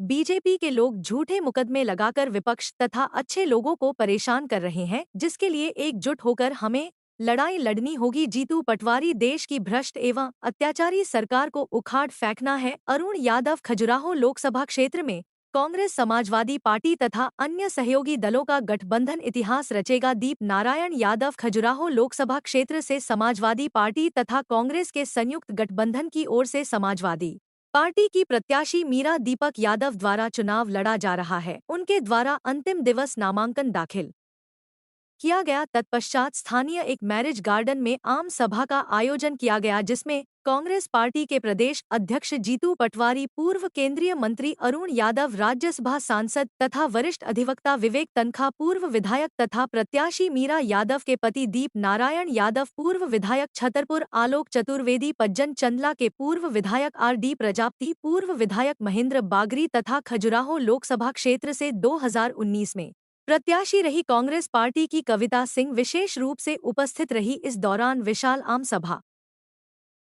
BJP के लोग झूठे मुकदमे लगाकर विपक्ष तथा अच्छे लोगों को परेशान कर रहे हैं, जिसके लिए एकजुट होकर हमें लड़ाई लड़नी होगी। जीतू पटवारी, देश की भ्रष्ट एवं अत्याचारी सरकार को उखाड़ फेंकना है। अरुण यादव, खजुराहो लोकसभा क्षेत्र में कांग्रेस, समाजवादी पार्टी तथा अन्य सहयोगी दलों का गठबंधन इतिहास रचेगा। दीप नारायण यादव, खजुराहो लोकसभा क्षेत्र से समाजवादी पार्टी तथा कांग्रेस के संयुक्त गठबंधन की ओर से समाजवादी पार्टी की प्रत्याशी मीरा दीपक यादव द्वारा चुनाव लड़ा जा रहा है। उनके द्वारा अंतिम दिवस नामांकन दाखिल किया गया। तत्पश्चात स्थानीय एक मैरिज गार्डन में आम सभा का आयोजन किया गया, जिसमें कांग्रेस पार्टी के प्रदेश अध्यक्ष जीतू पटवारी, पूर्व केंद्रीय मंत्री अरुण यादव, राज्यसभा सांसद तथा वरिष्ठ अधिवक्ता विवेक तनखा, पूर्व विधायक तथा प्रत्याशी मीरा यादव के पति दीप नारायण यादव, पूर्व विधायक छतरपुर, आलोक चतुर्वेदी, पज्जन चंदला के पूर्व विधायक RD प्रजापति, पूर्व विधायक महेंद्र बागरी तथा खजुराहो लोकसभा क्षेत्र से 2019 में प्रत्याशी रही कांग्रेस पार्टी की कविता सिंह विशेष रूप से उपस्थित रही। इस दौरान विशाल आम सभा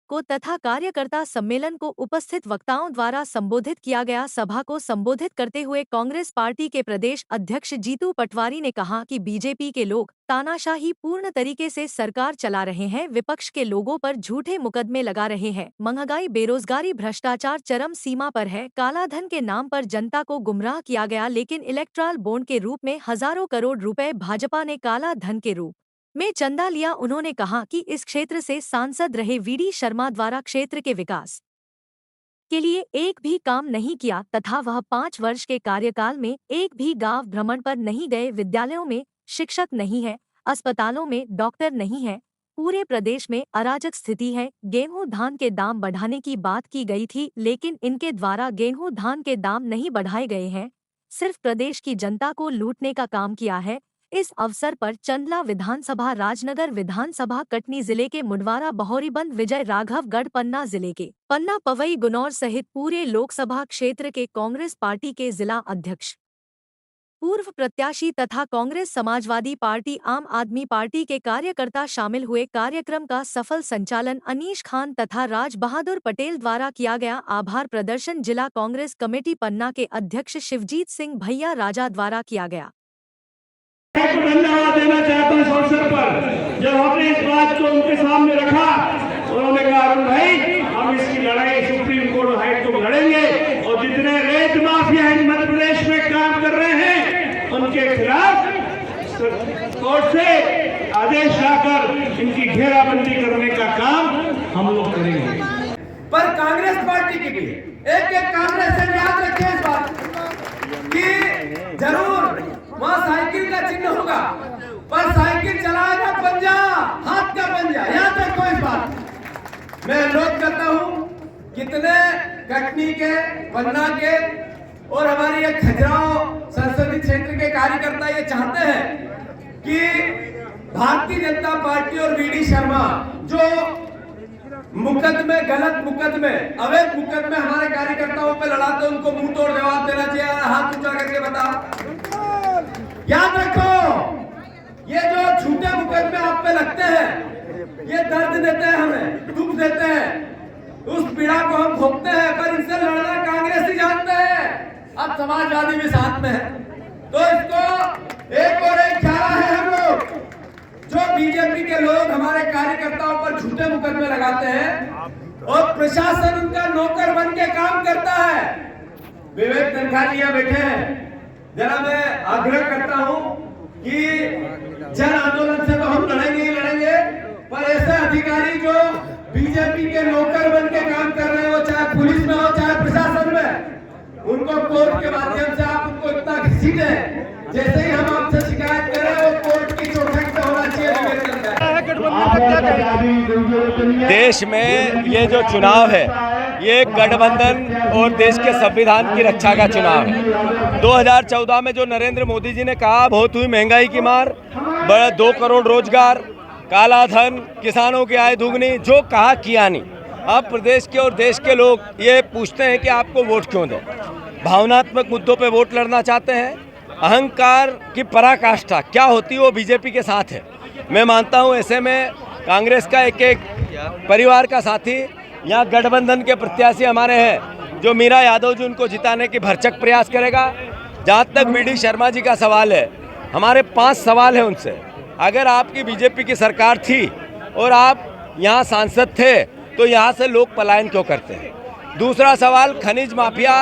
को तथा कार्यकर्ता सम्मेलन को उपस्थित वक्ताओं द्वारा संबोधित किया गया। सभा को संबोधित करते हुए कांग्रेस पार्टी के प्रदेश अध्यक्ष जीतू पटवारी ने कहा कि बीजेपी के लोग तानाशाही पूर्ण तरीके से सरकार चला रहे हैं, विपक्ष के लोगों पर झूठे मुकदमे लगा रहे हैं। महंगाई, बेरोजगारी, भ्रष्टाचार चरम सीमा पर है। कालाधन के नाम पर जनता को गुमराह किया गया, लेकिन इलेक्ट्राल बॉन्ड के रूप में हजारों करोड़ रुपए भाजपा ने काला धन के रूप में चंदा लिया। उन्होंने कहा कि इस क्षेत्र से सांसद रहे VD शर्मा द्वारा क्षेत्र के विकास के लिए एक भी काम नहीं किया तथा वह 5 वर्ष के कार्यकाल में एक भी गांव भ्रमण पर नहीं गए। विद्यालयों में शिक्षक नहीं है, अस्पतालों में डॉक्टर नहीं है, पूरे प्रदेश में अराजक स्थिति है। गेहूं धान के दाम बढ़ाने की बात की गई थी, लेकिन इनके द्वारा गेहूं धान के दाम नहीं बढ़ाए गए हैं, सिर्फ प्रदेश की जनता को लूटने का काम किया है। इस अवसर पर चंदला विधानसभा, राजनगर विधानसभा, कटनी जिले के मुडवारा, बहोरीबंद, विजय राघवगढ़, पन्ना जिले के पन्ना, पवई, गुनौर सहित पूरे लोकसभा क्षेत्र के कांग्रेस पार्टी के जिला अध्यक्ष, पूर्व प्रत्याशी तथा कांग्रेस, समाजवादी पार्टी, आम आदमी पार्टी के कार्यकर्ता शामिल हुए। कार्यक्रम का सफल संचालन अनीश खान तथा राज बहादुर पटेल द्वारा किया गया। आभार प्रदर्शन जिला कांग्रेस कमेटी पन्ना के अध्यक्ष शिवजीत सिंह भैया राजा द्वारा किया गया। धन्यवाद देना चाहता हूं इस अवसर पर, जब हमने इस बात को उनके सामने रखा, उन्होंने कहा अरुण भाई, हम इसकी लड़ाई सुप्रीम कोर्ट, हाई कोर्ट लड़ेंगे और जितने रेत माफिया मध्य प्रदेश में काम कर रहे हैं उनके खिलाफ कोर्ट से आदेश लाकर इनकी घेराबंदी करने का काम हम लोग करेंगे। पर कांग्रेस पार्टी की भी एक कांग्रेस से याद रखें इस बात कि जरूर वहाँ साइकिल का चिन्ह होगा, पर साइकिल चलाएगा पंजा, हाथ का पंजा। याद रखो इस बात। मैं अनुरोध करता हूँ कितने कटनी के, पन्ना के और हमारी एक खजुराहो संसदीय क्षेत्र के कार्यकर्ता ये चाहते हैं कि भारतीय जनता पार्टी और VD शर्मा जो मुकदमे, गलत मुकदमे, अवैध मुकदमे हमारे कार्यकर्ताओं पे लड़ाते, उनको मुंह तोड़ जवाब देना चाहिए। हाथ ऊंचा करके बताओ। याद रखो, ये जो झूठे मुकदमे आप पे लगते हैं, ये दर्द देते हैं, हमें दुख देते हैं, उस पीड़ा को हम भोगते हैं, पर इनसे लड़ना कांग्रेस ही जानते हैं। अब समाजवादी भी साथ में है, तो इसको एक और एक ख्याल है। हम लोग जो बीजेपी के लोग हमारे कार्यकर्ताओं पर झूठे मुकदमे लगाते हैं और प्रशासन उनका नौकर बन के काम करता है। विवेक तनखा जी यहाँ बैठे हैं, जरा मैं आग्रह करता हूं कि जन आंदोलन से तो हम लड़ेंगे ही लड़ेंगे, पर ऐसे अधिकारी जो बीजेपी के नौकर बन के काम कर रहे हो, चाहे पुलिस में हो चाहे प्रशासन में, उनको कोर्ट के माध्यम से आप उनको इतना घसीटें, जैसे ही हम आपसे शिकायत करें वो कोर्ट की चौखट पे होना चाहिए। देश में ये जो चुनाव है, ये गठबंधन और देश के संविधान की रक्षा का चुनाव है। 2014 में जो नरेंद्र मोदी जी ने कहा, बहुत हुई महंगाई की मार, बड़ा 2 करोड़ रोजगार, काला धन, किसानों की आय दुगनी, जो कहा किया नहीं। अब प्रदेश के और देश के लोग ये पूछते हैं कि आपको वोट क्यों दें। भावनात्मक मुद्दों पे वोट लड़ना चाहते हैं। अहंकार की पराकाष्ठा क्या होती है वो बीजेपी के साथ है। मैं मानता हूँ ऐसे में कांग्रेस का एक एक परिवार का साथी, यहाँ गठबंधन के प्रत्याशी हमारे हैं, जो मीरा यादव जी उनको जिताने की भरसक प्रयास करेगा। जहाँ तक बीडी शर्मा जी का सवाल है, हमारे 5 सवाल हैं उनसे। अगर आपकी बीजेपी की सरकार थी और आप यहाँ सांसद थे तो यहाँ से लोग पलायन क्यों करते हैं? दूसरा सवाल, खनिज माफिया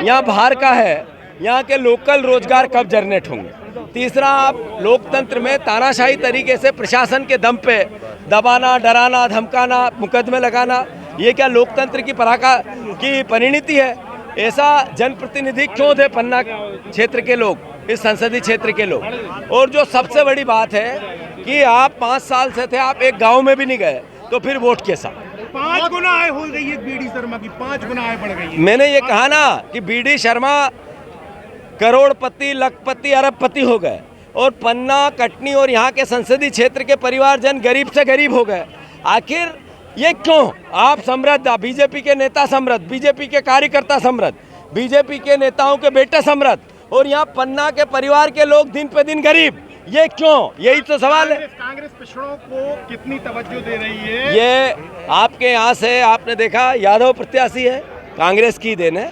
यहाँ बाहर का है, यहाँ के लोकल रोजगार कब जनरेट होंगे? तीसरा, आप लोकतंत्र में तानाशाही तरीके से प्रशासन के दम पे दबाना, डराना, धमकाना, मुकदमे लगाना, ये क्या लोकतंत्र की की परिणति है? ऐसा जनप्रतिनिधि क्यों थे पन्ना क्षेत्र के लोग, इस संसदीय क्षेत्र के लोग? और जो सबसे बड़ी बात है कि आप 5 साल से थे, आप एक गांव में भी नहीं गए, तो फिर वोट कैसा? 5 गुना आय हो गई है बीडी शर्मा की, 5 गुना आय बढ़ गई है। मैंने ये कहा ना कि बीडी शर्मा करोड़पति, लखपति, अरबपति हो गए और पन्ना, कटनी और यहाँ के संसदीय क्षेत्र के परिवारजन गरीब से गरीब हो गए। आखिर ये क्यों? आप समृद्ध, बीजेपी के नेता समृद्ध, बीजेपी के कार्यकर्ता समृद्ध, बीजेपी के नेताओं के बेटे समृद्ध, और यहाँ पन्ना के परिवार के लोग दिन पे दिन गरीब। ये क्यों? यही तो सवाल है। कांग्रेस पिछड़ों को कितनी तवज्जो दे रही है? ये आपके यहाँ से आपने देखा, यादव प्रत्याशी है, कांग्रेस की देन है।